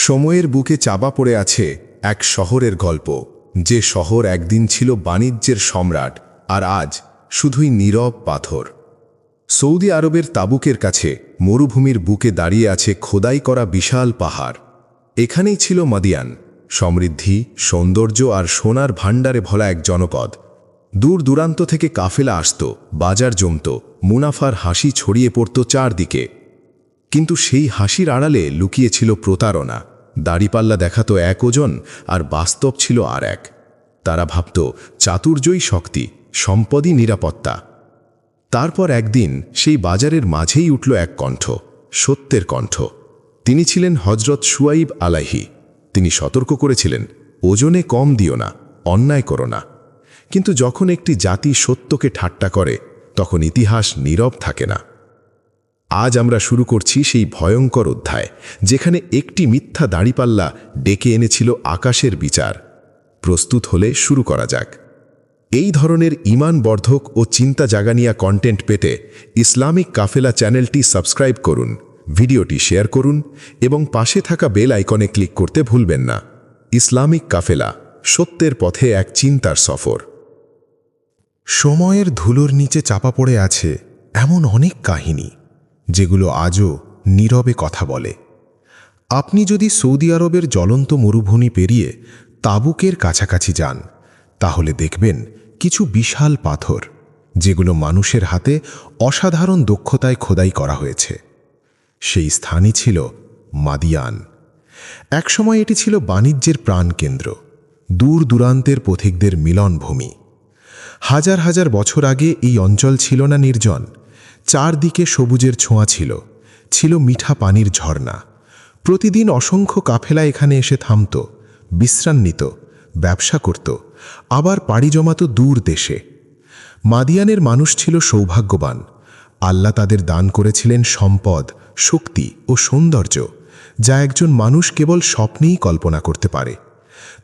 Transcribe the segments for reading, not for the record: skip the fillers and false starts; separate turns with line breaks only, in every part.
সময়ের বুকে চাপা পড়ে আছে এক শহরের গল্প, যে শহর একদিন ছিল বাণিজ্যের সম্রাট আর আজ শুধুই নীরব পাথর। সৌদি আরবের তাবুকের কাছে মরুভূমির বুকে দাঁড়িয়ে আছে খোদাই করা বিশাল পাহাড়। এখানেই ছিল মাদিয়ান, সমৃদ্ধি, সৌন্দর্য আর সোনার ভাণ্ডারে ভরা এক জনপদ। দূর দূরান্ত থেকে কাফেলা আসত, বাজার জমত, মুনাফার হাসি ছড়িয়ে পড়ত চারদিকে। কিন্তু সেই হাসির আড়ালে লুকিয়েছিল প্রতারণা। দাড়িপাল্লা দেখাতো এক ওজন আর বাস্তব ছিল আর এক। তারা ভাবত চাতুর্যই শক্তি, সম্পদই নিরাপত্তা। তারপর একদিন সেই বাজারের মাঝেই উঠল এক কণ্ঠ, সত্যের কণ্ঠ। তিনি ছিলেন হজরত শুয়াইব আলাইহি। তিনি সতর্ক করেছিলেন, ওজনে কম দিও না, অন্যায় করো না। কিন্তু যখন একটি জাতি সত্যকে ঠাট্টা করে, তখন ইতিহাস নীরব থাকে না। আজ আমরা শুরু করছি সেই ভয়ঙ্কর অধ্যায়, যেখানে একটি মিথ্যা দাড়িপাল্লা ডেকে এনেছিল আকাশের বিচার। প্রস্তুত হলে শুরু করা যাক। এই ধরনের ঈমানবর্ধক ও চিন্তা জাগানিয়া কন্টেন্ট পেতে ইসলামিক কাফেলা চ্যানেলটি সাবস্ক্রাইব করুন, ভিডিওটি শেয়ার করুন এবং পাশে থাকা বেল আইকনে ক্লিক করতে ভুলবেন না। ইসলামিক কাফেলা, সত্যের পথে এক চিন্তার সফর।
সময়ের ধুলোর নিচে চাপা পড়ে আছে এমন অনেক কাহিনী, যেগুলো আজও নীরবে কথা বলে। আপনি যদি সৌদি আরবের জ্বলন্ত মরুভূমি পেরিয়ে তাবুকের কাছাকাছি যান, তাহলে দেখবেন কিছু বিশাল পাথর, যেগুলো মানুষের হাতে অসাধারণ দক্ষতায় খোদাই করা হয়েছে। সেই স্থানই ছিল মাদিয়ান। একসময় এটি ছিল বাণিজ্যের প্রাণকেন্দ্র, দূর দূরান্তের পথিকদের মিলনভূমি। হাজার হাজার বছর আগে এই অঞ্চল ছিল না নির্জন। চারদিকে সবুজের ছোঁয়া ছিল, ছিল মিঠা পানির ঝর্ণা। প্রতিদিন অসংখ্য কাফেলা এখানে এসে থামত, বিশ্রাম নিত, ব্যবসা করত, আবার পাড়ি জমাত দূর দেশে। মাদিয়ানের মানুষ ছিল সৌভাগ্যবান। আল্লাহ তাদের দান করেছিলেন সম্পদ, শক্তি ও সৌন্দর্য, যা একজন মানুষ কেবল স্বপ্নেই কল্পনা করতে পারে।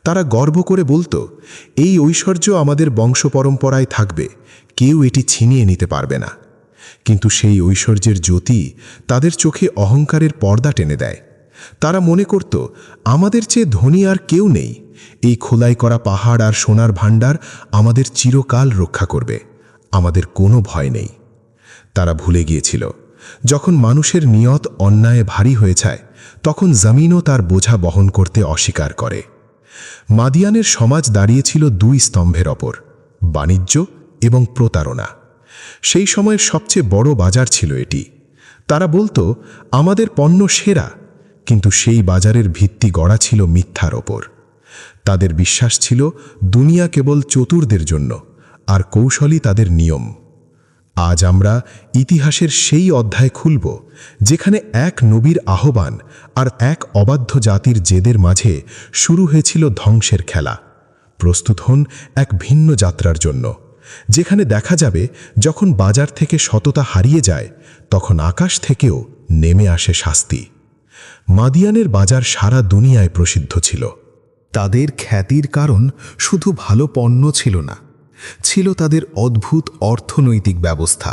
তারা গর্ব করে বলতো, এই ঐশ্বর্য আমাদের বংশ পরম্পরায় থাকবে, কেউ এটি ছিনিয়ে নিতে পারবে না। কিন্তু সেই ঐশ্বর্যের জ্যোতি তাদের চোখে অহংকারের পর্দা টেনে দেয়। তারা মনে করত, আমাদের চেয়ে ধনী আর কেউ নেই। এই খোদাই করা পাহাড় আর সোনার ভাণ্ডার আমাদের চিরকাল রক্ষা করবে, আমাদের কোনো ভয় নেই। তারা ভুলে গিয়েছিল, যখন মানুষের নিয়ত অন্যায় ভারী হয়ে যায়, তখন জমিনও তার বোঝা বহন করতে অস্বীকার করে। মাদিয়ানের সমাজ দাঁড়িয়েছিল দুই স্তম্ভের ওপর, বাণিজ্য এবং প্রতারণা। সেই সময়ের সবচেয়ে বড় বাজার ছিল এটি। তারা বলতো, আমাদের পণ্য সেরা, কিন্তু সেই বাজারের ভিত্তি গড়া ছিল মিথ্যার ওপর। তাদের বিশ্বাস ছিল দুনিয়া কেবল চতুরদের জন্য, আর কৌশলই তাদের নিয়ম। আজ আমরা ইতিহাসের সেই অধ্যায় খুলব, যেখানে এক নবীর আহ্বান আর এক অবাধ্য জাতির জেদের মাঝে শুরু হয়েছিল ধ্বংসের খেলা। প্রস্তুত হন এক ভিন্ন যাত্রার জন্য, যেখানে দেখা যাবে যখন বাজার থেকে সততা হারিয়ে যায়, তখন আকাশ থেকেও নেমে আসে শাস্তি। মাদিয়ানের বাজার সারা দুনিয়ায় প্রসিদ্ধ ছিল।
তাদের খ্যাতির কারণ শুধু ভালো পণ্য ছিল না, ছিল তাদের অদ্ভুত অর্থনৈতিক ব্যবস্থা।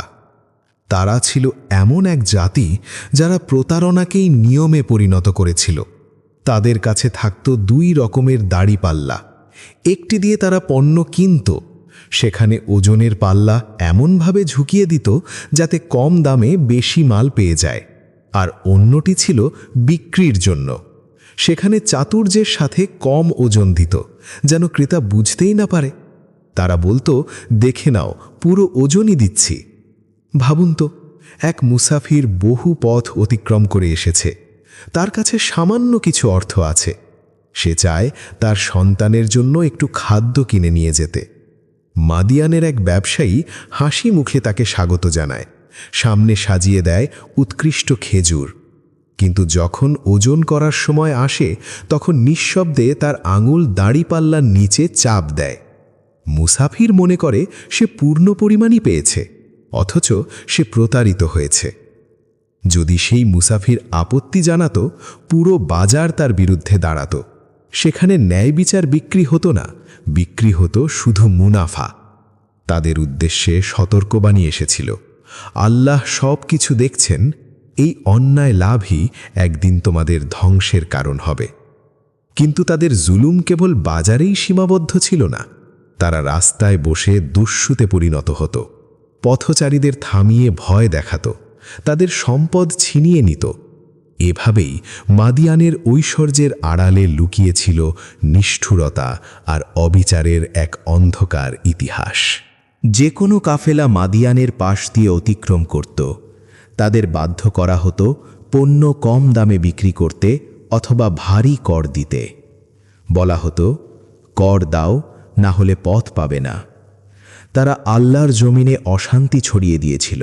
তারা ছিল এমন এক জাতি যারা প্রতারণাকেই নিয়মে পরিণত করেছিল। তাদের কাছে থাকত দুই রকমের দাড়িপাল্লা। একটি দিয়ে তারা পণ্য কিনত, সেখানে ওজনের পাল্লা এমনভাবে ঝুঁকিয়ে দিত যাতে কম দামে বেশি মাল পেয়ে যায়। আর অন্যটি ছিল বিক্রির জন্য। সেখানে চাতুর্যের সাথে কম ওজন দিত, যেন ক্রেতা বুঝতেই না পারে। তারা বলতো, দেখে নাও, পুরো ওজনই দিচ্ছি। ভাবুন তো, এক মুসাফির বহু পথ অতিক্রম করে এসেছে, তার কাছে সামান্য কিছু অর্থ আছে। সে চায় তার সন্তানের জন্য একটু খাদ্য কিনে নিয়ে যেতে। মাদিয়ানের এক ব্যবসায়ী হাসি মুখে তাকে স্বাগত জানায়, সামনে সাজিয়ে দেয় উৎকৃষ্ট খেজুর। কিন্তু যখন ওজন করার সময় আসে, তখন নিঃশব্দে তার আঙুল দাড়িপাল্লার নিচে চাপ দেয়। মুসাফির মনে করে সে পূর্ণ পরিমাণই পেয়েছে, অথচ সে প্রতারিত হয়েছে। যদি সেই মুসাফির আপত্তি জানাতো, পুরো বাজার তার বিরুদ্ধে দাঁড়াতো। সেখানে ন্যায় বিচার বিক্রি হতো না, বিক্রি হতো শুধু মুনাফা। তাদের উদ্দেশ্যে সতর্কবাণী এসেছিল, আল্লাহ সব কিছু দেখছেন, এই অন্যায় লাভই একদিন তোমাদের ধ্বংসের কারণ হবে। কিন্তু তাদের জুলুম কেবল বাজারেই সীমাবদ্ধ ছিল না, তারা রাস্তায় বসে দুঃস্যুতে পরিণত হতো, পথচারীদের থামিয়ে ভয় দেখাত, তাদের সম্পদ ছিনিয়ে নিত। এভাবেই মাদিয়ানের ঐশ্বর্যের আড়ালে লুকিয়েছিল নিষ্ঠুরতা আর অবিচারের এক অন্ধকার ইতিহাস। যে কোনো কাফেলা মাদিয়ানের পাশ দিয়ে অতিক্রম করত, তাদের বাধ্য করা হতো পণ্য কম দামে বিক্রি করতে অথবা ভারী কর দিতে। বলা হতো, কর দাও, না হলে পথ পাবে না। তারা আল্লাহর জমিনে অশান্তি ছড়িয়ে দিয়েছিল।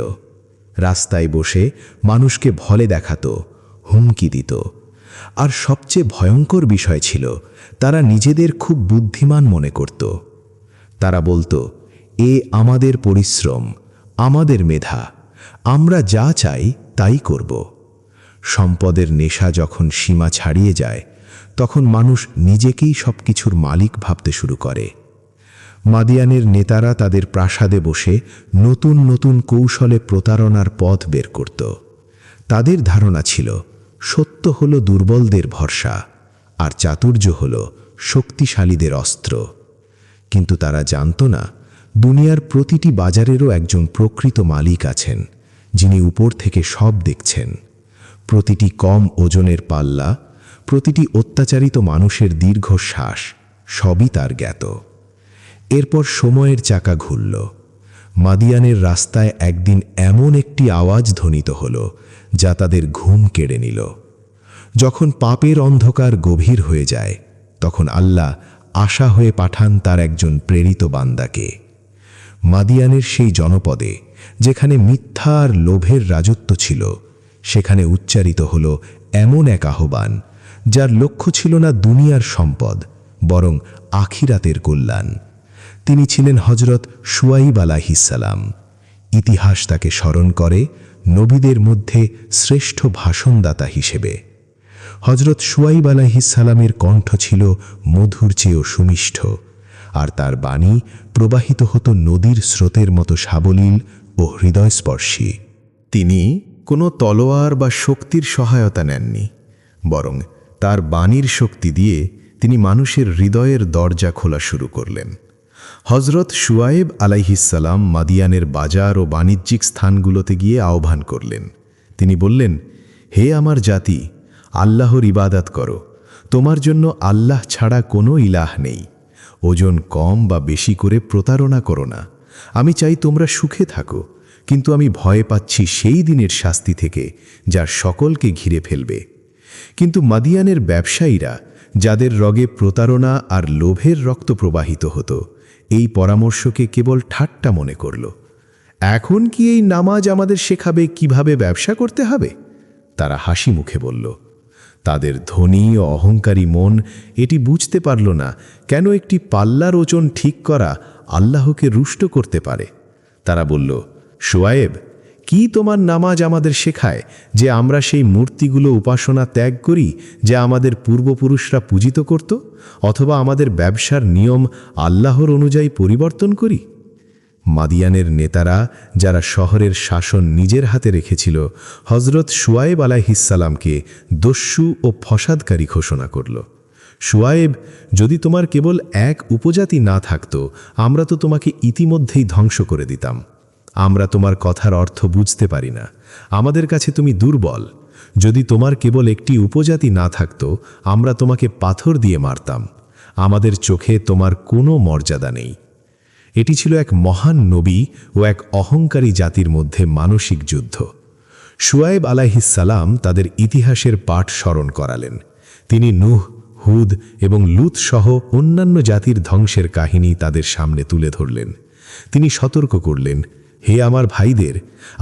রাস্তায় বসে মানুষকে ভলে দেখাতো, হুমকি দিত। আর সবচেয়ে ভয়ঙ্কর বিষয় ছিল, তারা নিজেদের খুব বুদ্ধিমান মনে করত। তারা বলতো, এ আমাদের পরিশ্রম, আমাদের মেধা, আমরা যা চাই তাই করব। সম্পদের নেশা যখন সীমা ছাড়িয়ে যায়, তখন মানুষ নিজেকেই সবকিছুর মালিক ভাবতে শুরু করে। মাদিয়ানের নেতারা তাদের প্রাসাদে বসে নতুন নতুন কৌশলে প্রতারণার পথ বের করত। তাদের ধারণা ছিল, সত্য হল দুর্বলদের ভরসা, আর চাতুর্য হল শক্তিশালীদের অস্ত্র। কিন্তু তারা জানত না, দুনিয়ার প্রতিটি বাজারেরও একজন প্রকৃত মালিক আছেন, যিনি উপর থেকে সব দেখছেন। প্রতিটি কম ওজনের পাল্লা, প্রতিটি অত্যাচারিত মানুষের দীর্ঘশ্বাস, সবই তার জ্ঞাত। এরপর সময়ের চাকা ঘুরল। মাদিয়ানের রাস্তায় একদিন এমন একটি আওয়াজ ধ্বনিত হল, যা তাদের ঘুম কেড়ে নিল। যখন পাপের অন্ধকার গভীর হয়ে যায়, তখন আল্লাহ আশা হয়ে পাঠান তার একজন প্রেরিত বান্দাকে। মাদিয়ানের সেই জনপদে, যেখানে মিথ্যা আর লোভের রাজত্ব ছিল, সেখানে উচ্চারিত হল এমন এক আহ্বান, যার লক্ষ্য ছিল না দুনিয়ার সম্পদ, বরং আখিরাতের কল্যাণ। তিনি ছিলেন হজরত শুয়াইব আলাইহিসসালাম। ইতিহাস তাকে স্মরণ করে নবীদের মধ্যে শ্রেষ্ঠ ভাষণদাতা হিসেবে। হজরত শুয়াইব আলাইহিসসালামের কণ্ঠ ছিল মধুর চেয়েও সুমিষ্ঠ, আর তার বাণী প্রবাহিত হতো নদীর স্রোতের মতো সাবলীল ও হৃদয়স্পর্শী। তিনি কোনো তলোয়ার বা শক্তির সহায়তা নেননি, বরং তার বাণীর শক্তি দিয়ে তিনি মানুষের হৃদয়ের দরজা খোলা শুরু করলেন। হজরত শুয়াইব আলাইহিসসালাম মাদিয়ানের বাজার ও বাণিজ্যিক স্থানগুলোতে গিয়ে আহ্বান করলেন। তিনি বললেন, হে আমার জাতি, আল্লাহর ইবাদত করো, তোমার জন্য আল্লাহ ছাড়া কোনো ইলাহ নেই। ওজন কম বা বেশি করে প্রতারণা করো না। আমি চাই তোমরা সুখে থাকো, কিন্তু আমি ভয় পাচ্ছি সেই দিনের শাস্তি থেকে, যা সকলকে ঘিরে ফেলবে। কিন্তু মাদিয়ানের ব্যবসায়ীরা, যাদের রগে প্রতারণা আর লোভের রক্ত প্রবাহিত হতো, এই পরামর্শকে কেবল ঠাট্টা মনে করল। এখন কি এই নামাজ আমাদের শেখাবে কিভাবে ব্যবসা করতে হবে? তারা হাসি মুখে বলল। তাদের ধনী ও অহংকারী মন এটি বুঝতে পারল না, কেন একটি পাল্লার ওজন ঠিক করা আল্লাহকে রুষ্ট করতে পারে। তারা বলল, শুয়াইব, কি তোমার নামাজ আমাদের শেখায় যে আমরা সেই মূর্তিগুলো উপাসনা ত্যাগ করি যা আমাদের পূর্বপুরুষরা পূজিত করত, অথবা আমাদের ব্যবসার নিয়ম আল্লাহর অনুযায়ী পরিবর্তন করি? মাদিয়ানের নেতারা, যারা শহরের শাসন নিজের হাতে রেখেছিল, হজরত শুয়াইব আলাইহিসসালামকে দস্যু ও ফসাদকারী ঘোষণা করল। শুয়াইব, যদি তোমার কেবল এক উপজাতি না থাকত, আমরা তো তোমাকে ইতিমধ্যেই ধ্বংস করে দিতাম। আমরা তোমার কথার অর্থ বুঝতে পারি না, আমাদের কাছে তুমি দুর্বল। যদি তোমার কেবল একটি উপজাতি না থাকত, আমরা তোমাকে পাথর দিয়ে মারতাম। আমাদের চোখে তোমার কোনো মর্যাদা নেই। এটি ছিল এক মহান নবী ও এক অহংকারী জাতির মধ্যে মানসিক যুদ্ধ। শুয়াইব আলাইহিসসালাম তাদের ইতিহাসের পাঠ স্মরণ করালেন। তিনি নূহ, হুদ এবং লূত সহ অন্যান্য জাতির ধ্বংসের কাহিনী তাদের সামনে তুলে ধরলেন। তিনি সতর্ক করলেন, হে আমার ভাইদের,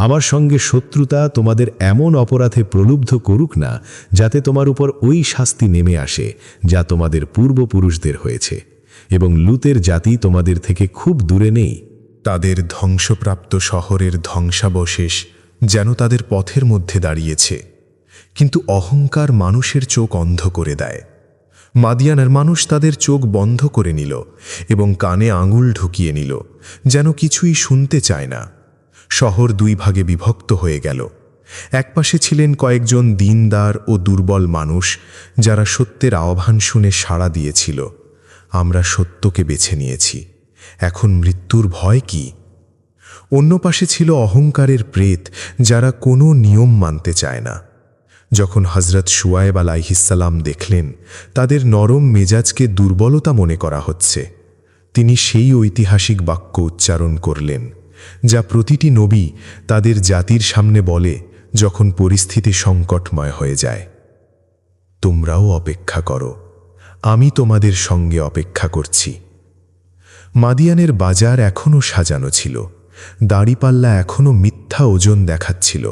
আমার সঙ্গে শত্রুতা তোমাদের এমন অপরাধে প্রলুব্ধ করুক না, যাতে তোমার উপর ওই শাস্তি নেমে আসে যা তোমাদের পূর্বপুরুষদের হয়েছে, এবং লূতের জাতি তোমাদের থেকে খুব দূরে নেই।
তাদের ধ্বংসপ্রাপ্ত শহরের ধ্বংসাবশেষ যেন তাদের পথের মধ্যে দাঁড়িয়েছে, কিন্তু অহংকার মানুষের চোখ অন্ধ করে দেয়। মাদিয়ানের মানুষ তাদের চোখ বন্ধ করে নিল এবং কানে আঙুল ঢুকিয়ে নিল, যেন কিছুই শুনতে চায় না। শহর দুই ভাগে বিভক্ত হয়ে গেল। একপাশে ছিলেন কয়েকজন দীনদার ও দুর্বল মানুষ, যারা সত্যের আহ্বান শুনে সাড়া দিয়েছিল, আমরা সত্যকে বেছে নিয়েছি, এখন মৃত্যুর ভয় কি? অন্য পাশে ছিল অহংকারের প্রেত, যারা কোনো নিয়ম মানতে চায় না। যখন হজরত শুয়ায়েব আলাইহিসসালাম দেখলেন তাদের নরম মেজাজকে দুর্বলতা মনে করা হচ্ছে, তিনি সেই ঐতিহাসিক বাক্য উচ্চারণ করলেন যা প্রতিটি নবী তাদের জাতির সামনে বলে যখন পরিস্থিতি সংকটময় হয়ে যায়, তোমরাও অপেক্ষা করো, আমি তোমাদের সঙ্গে অপেক্ষা করছি। মাদিয়ানের বাজার এখনও সাজানো ছিল, দাড়িপাল্লা এখনও মিথ্যা ওজন দেখাচ্ছিল,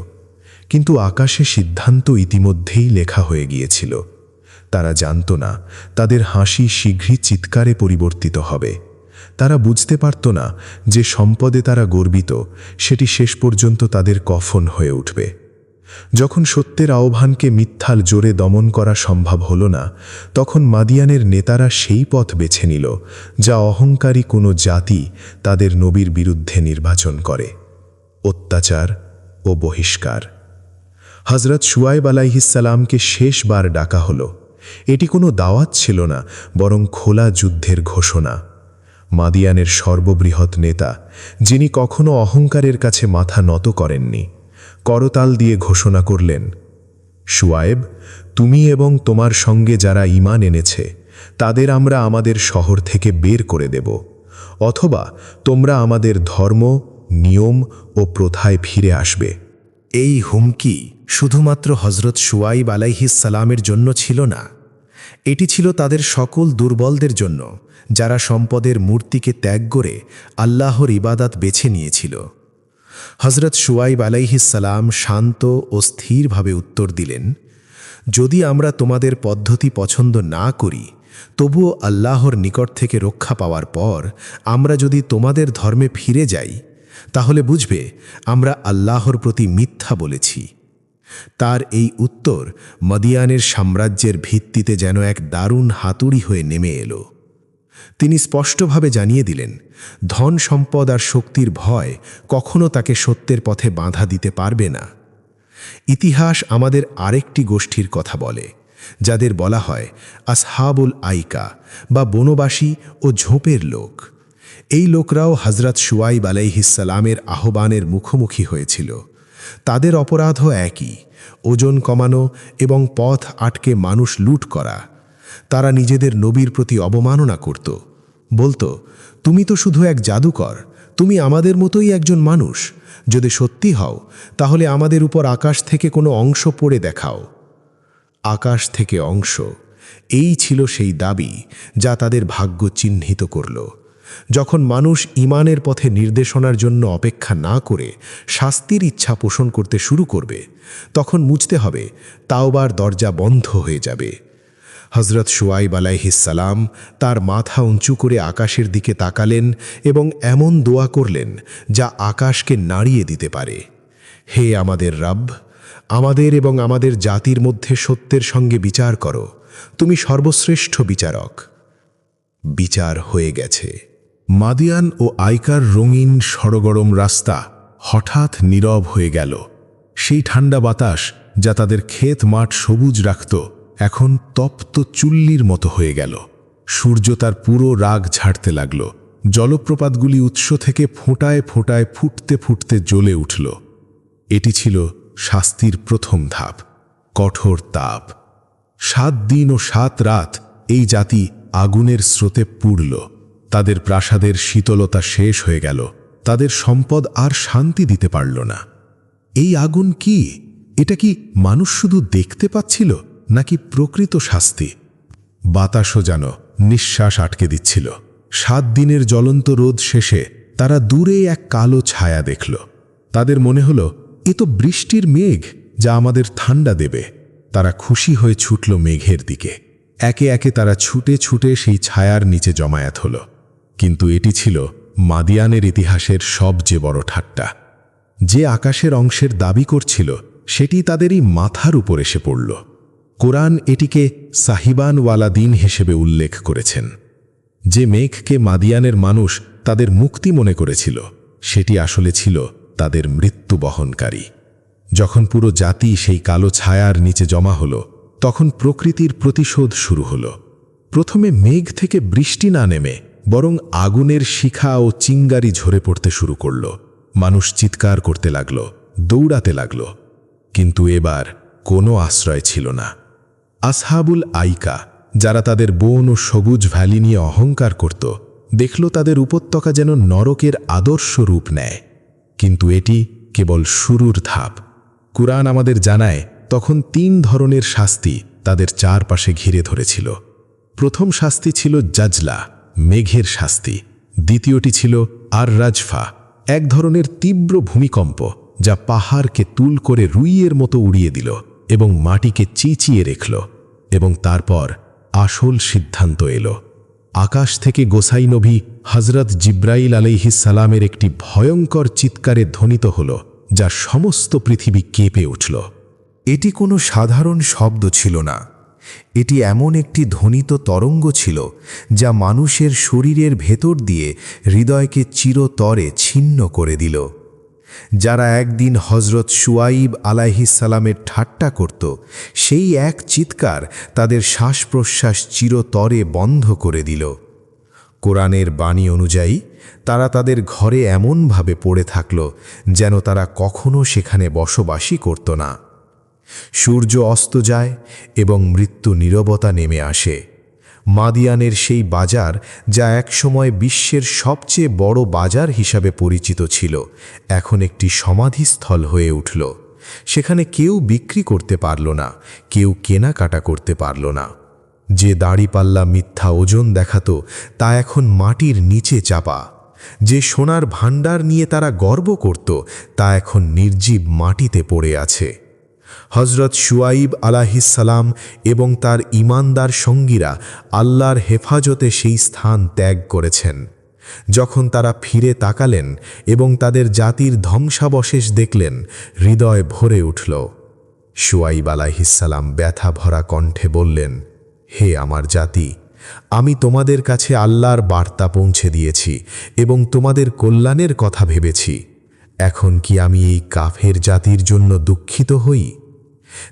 কিন্তু আকাশে সিদ্ধান্ত ইতিমধ্যেই লেখা হয়ে গিয়েছিল। তারা জানত না তাদের হাসি শীঘ্রই চিৎকারে পরিবর্তিত হবে। তারা বুঝতে পারত না যে সম্পদে তারা গর্বিত সেটি শেষ পর্যন্ত তাদের কফন হয়ে উঠবে। যখন সত্যের আহ্বানকে মিথ্যার জোরে দমন করা সম্ভব হল না, তখন মাদিয়ানের নেতারা সেই পথ বেছে নিল যা অহংকারী কোনো জাতি তাদের নবীর বিরুদ্ধে নির্বাচন করে: অত্যাচার ও বহিষ্কার। হজরত শুয়াইব আলাইহিসসালামকে শেষবার ডাকা হলো। এটি কোনো দাওয়াত ছিল না, বরং খোলা যুদ্ধের ঘোষণা। মাদিয়ানের সর্ববৃহৎ নেতা, যিনি কখনো অহংকারের কাছে মাথা নত করেননি, করতাল দিয়ে ঘোষণা করলেন, শুয়াইব, তুমি এবং তোমার সঙ্গে যারা ঈমান এনেছে তাদের আমরা আমাদের শহর থেকে বের করে দেব, অথবা তোমরা আমাদের ধর্ম, নিয়ম ও প্রথায় ফিরে আসবে।
এই হুমকি শুধুমাত্র হজরত শুয়াইব আলাইহিসসালামের জন্য ছিল না, এটি ছিল তাদের সকল দুর্বলদের জন্য, যারা সম্পদের মূর্তিকে ত্যাগ করে আল্লাহর ইবাদত বেছে নিয়েছিল। হজরত শুয়াইব আলাইহিসসালাম শান্ত ও স্থিরভাবে উত্তর দিলেন, যদি আমরা তোমাদের পদ্ধতি পছন্দ না করি, তবুও আল্লাহর নিকট থেকে রক্ষা পাওয়ার পর আমরা যদি তোমাদের ধর্মে ফিরে যাই, তাহলে বুঝবে আমরা আল্লাহর প্রতি মিথ্যা বলেছি। তার এই উত্তর মাদিয়ানের সাম্রাজ্যের ভিত্তিতে যেন এক দারুণ হাতুড়ি হয়ে নেমে এলো। তিনি স্পষ্টভাবে জানিয়ে দিলেন, ধন সম্পদ আর শক্তির ভয় কখনো তাকে সত্যের পথে বাধা দিতে পারবে না। ইতিহাস আমাদের আরেকটি গোষ্ঠীর কথা বলে, যাদের বলা হয় আসহাবুল আইকা বা বনবাসী ও ঝোপের লোক। এই লোকরাও হজরত শুয়াইব আলাইহিসসালামের আহ্বানের মুখোমুখি হয়েছিল। তাদের অপরাধও একই: ওজন কমানো এবং পথ আটকে মানুষ লুট করা। তারা নিজেদের নবীর প্রতি অবমাননা করত, বলতো, তুমি তো শুধু এক জাদুকর, তুমি আমাদের মতোই একজন মানুষ, যদি সত্যি হও তাহলে আমাদের উপর আকাশ থেকে কোনো অংশ পড়ে দেখাও। আকাশ থেকে অংশ, এই ছিল সেই দাবি যা তাদের ভাগ্য চিহ্নিত করল। যখন মানুষ ঈমানের পথে নির্দেশনার জন্য অপেক্ষা না করে শাস্তির ইচ্ছা পোষণ করতে শুরু করবে, তখন বুঝতে হবে তাওবার দরজা বন্ধ হয়ে যাবে। হজরত শুয়াইব আলাইহিসসালাম তার মাথা উঁচু করে আকাশের দিকে তাকালেন এবং এমন দোয়া করলেন যা আকাশকে নাড়িয়ে দিতে পারে, হে আমাদের রব, আমাদের এবং আমাদের জাতির মধ্যে সত্যের সঙ্গে বিচার করো, তুমি সর্বশ্রেষ্ঠ বিচারক। বিচার হয়ে গেছে।
মাদিয়ান ও আইকার রঙিন সরগরম রাস্তা হঠাৎ নীরব হয়ে গেল। সেই ঠান্ডা বাতাস যা তাদের ক্ষেত মাঠ সবুজ রাখত, এখন তপ্ত চুল্লির মতো হয়ে গেল। সূর্য তার পুরো রাগ ঝাড়তে লাগল। জলপ্রপাতগুলি উৎস থেকে ফোঁটায় ফোঁটায় ফুটতে ফুটতে জ্বলে উঠল। এটি ছিল শাস্তির প্রথম ধাপ, কঠোর তাপ। 7 দিন ও 7 রাত এই জাতি আগুনের স্রোতে পুড়ল। তাদের প্রাসাদের শীতলতা শেষ হয়ে গেল, তাদের সম্পদ আর শান্তি দিতে পারল না। এই আগুন কি? এটা কি মানুষ শুধু দেখতে পাচ্ছিল, নাকি প্রকৃত শাস্তি? বাতাসও যেন নিঃশ্বাস আটকে দিচ্ছিল। 7 দিনের জ্বলন্ত রোদ শেষে তারা দূরে এক কালো ছায়া দেখল। তাদের মনে হলো, এ তো বৃষ্টির মেঘ, যা আমাদের ঠান্ডা দেবে। তারা খুশি হয়ে ছুটল মেঘের দিকে। একে একে তারা ছুটে ছুটে সেই ছায়ার নিচে জমায়েত হল। কিন্তু এটি ছিল মাদিয়ানের ইতিহাসের সবচেয়ে বড় ঠাট্টা। যে আকাশের অংশের দাবি করছিল, সেটি তাদেরই মাথার উপর এসে পড়ল। কোরআন এটিকে সাহিবানওয়ালা দিন হিসেবে উল্লেখ করেছেন। যে মেঘকে মাদিয়ানের মানুষ তাদের মুক্তি মনে করেছিল, সেটি আসলে ছিল তাদের মৃত্যু বহনকারী। যখন পুরো জাতি সেই কালো ছায়ার নিচে জমা হলো, তখন প্রকৃতির প্রতিশোধ শুরু হলো। প্রথমে মেঘ থেকে বৃষ্টি না নেমে বরং আগুনের শিখা ও চিঙ্গারি ঝরে পড়তে শুরু করল। মানুষ চিৎকার করতে লাগল, দৌড়াতে লাগল। কিন্তু এবার কোনো আশ্রয় ছিল না। আসহাবুল আইকা, যারা তাদের বন ও সবুজ ভ্যালি নিয়ে অহংকার করত, দেখল তাদের উপত্যকা যেন নরকের আদর্শ রূপ নেয়। কিন্তু এটি কেবল শুরুর ধাপ। কুরআন আমাদের জানায় তখন 3 ধরনের শাস্তি তাদের চারপাশে ঘিরে ধরেছিল। প্রথম শাস্তি ছিল জাজলা, মেঘের শাস্তি। দ্বিতীয়টি ছিল আর রাজফা, এক ধরনের তীব্র ভূমিকম্প যা পাহাড়কে তুল করে রুইয়ের মতো উড়িয়ে দিল এবং মাটিকে চিচিয়ে রেখল। এবং তারপর আসল সিদ্ধান্ত এলো। আকাশ থেকে গোসাই নবী হজরত জিব্রাইল আলাইহিস সালামের একটি ভয়ঙ্কর চিৎকারে ধ্বনিত হল, যা সমস্ত পৃথিবী কেঁপে উঠল।
এটি কোনো সাধারণ শব্দ ছিল না। এটি এমন একটি ধ্বনিত তরঙ্গ ছিল যা মানুষের শরীরের ভেতর দিয়ে হৃদয়কে চিরতরে ছিন্ন করে দিল। যারা একদিন হজরত শুয়াইব আলাইহিস সালামের ঠাট্টা করত, সেই এক চিৎকার তাদের শ্বাস প্রশ্বাস চিরতরে বন্ধ করে দিল। কোরআনের বাণী অনুযায়ী তারা তাদের ঘরে এমনভাবে পড়ে থাকল যেন তারা কখনো সেখানে বসবাসই করত না। সূর্য অস্ত যায় এবং মৃত্যু নীরবতা নেমে আসে। মাদিয়ানের সেই বাজার, যা একসময় বিশ্বের সবচেয়ে বড় বাজার হিসাবে পরিচিত ছিল, এখন একটি সমাধিস্থল হয়ে উঠল। সেখানে কেউ বিক্রি করতে পারল না, কেউ কেনাকাটা করতে পারল না। যে দাড়িপাল্লা মিথ্যা ওজন দেখাতো, তা এখন মাটির নিচে চাপা। যে সোনার ভাণ্ডার নিয়ে তারা গর্ব করত, তা এখন নির্জীব মাটিতে পড়ে আছে। হজরত শুয়াইব আলাইহিস সালাম এবং তার ঈমানদার সঙ্গীরা আল্লাহর হেফাজতে সেই স্থান ত্যাগ করেছেন। যখন তারা ফিরে তাকালেন এবং তাদের জাতির ধ্বংসাবশেষ দেখলেন, হৃদয় ভরে উঠল। শুয়াইব আলাইহিস সালাম ব্যথা ভরা কণ্ঠে বললেন, হে আমার জাতি, আমি তোমাদের কাছে আল্লাহর বার্তা পৌঁছে দিয়েছি এবং তোমাদের কল্যাণের কথা ভেবেছি। এখন কি আমি এই কাফের জাতির জন্য দুঃখিত হই?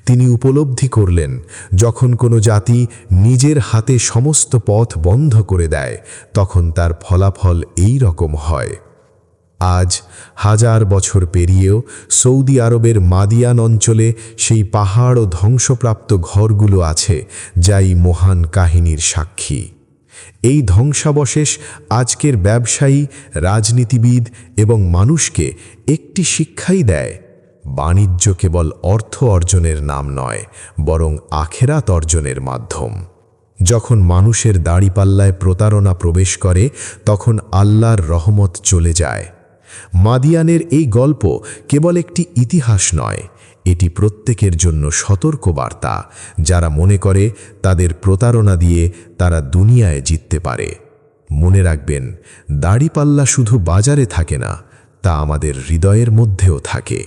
তিনি উপলব্ধি করলেন, যখন কোনো জাতি নিজের হাতে সমস্ত পথ বন্ধ করে দেয়, তখন তার ফলাফল এই রকম হয়। আজ 1000 বছর পেরিয়েও সৌদি আরবের মাদিয়ান অঞ্চলে সেই পাহাড় ও ধ্বংসপ্রাপ্ত ঘরগুলো আছে, যাই মহান কাহিনীর সাক্ষী। এই ধ্বংসাবশেষ আজকের ব্যবসায়ী, রাজনীতিবিদ এবং মানুষকে একটি শিক্ষাই দেয়: বাণিজ্য কেবল অর্থ অর্জনের নাম নয়, বরং আখেরাত অর্জনের মাধ্যম। যখন মানুষের দাড়িপাল্লায় প্রতারণা প্রবেশ করে, তখন আল্লাহর রহমত চলে যায়। মাদিয়ানের এই গল্প কেবল একটি ইতিহাস নয়, এটি প্রত্যেকের জন্য সতর্কবার্তা, যারা মনে করে তাদের প্রতারণা দিয়ে তারা দুনিয়ায় জিততে পারে। মনে রাখবেন, দাড়িপাল্লা শুধু বাজারে থাকে না, তা আমাদের হৃদয়ের মধ্যেও থাকে।